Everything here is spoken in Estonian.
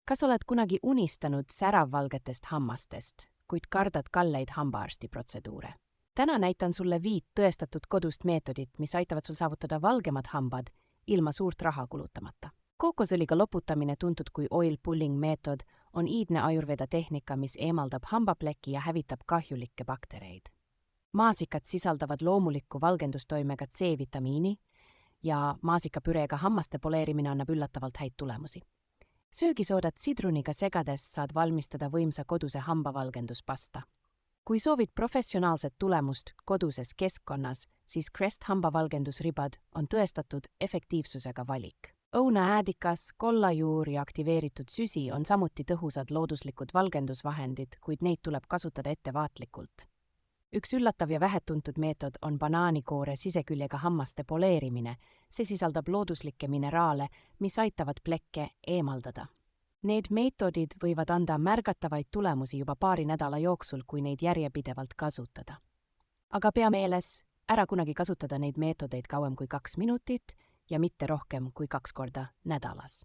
Kas oled kunagi unistanud säravvalgetest hammastest, kuid kardad kalleid hambaarstiprotseduure? Täna näitan sulle 5 tõestatud kodust meetodit, mis aitavad sul saavutada valgemad hambad ilma suurt raha kulutamata. Kookosõliga loputamine, tuntud kui oil pulling meetod, on iidne ajurveda tehnika, mis eemaldab hambapleki ja hävitab kahjulikke baktereid. Maasikad sisaldavad loomulikku valgendustoimega C-vitamiini ja maasikapüreega hammaste poleerimine annab üllatavalt häid tulemusi. Söögisoodat sidruniga segades saad valmistada võimsa koduse hambavalgenduspasta. Kui soovid professionaalset tulemust koduses keskkonnas, siis Crest hambavalgendusribad on tõestatud efektiivsusega valik. Õunaäädikas, kollajuur ja aktiveeritud süsi on samuti tõhusad looduslikud valgendusvahendid, kuid neid tuleb kasutada ettevaatlikult. Üks üllatav ja vähetuntud meetod on banaanikoore siseküljega hammaste poleerimine. See sisaldab looduslikke mineraale, mis aitavad plekke eemaldada. Need meetodid võivad anda märgatavaid tulemusi juba paari nädala jooksul, kui neid järjepidevalt kasutada. Aga pea meeles, ära kunagi kasutada neid meetodeid kauem kui 2 minutit ja mitte rohkem kui 2 korda nädalas.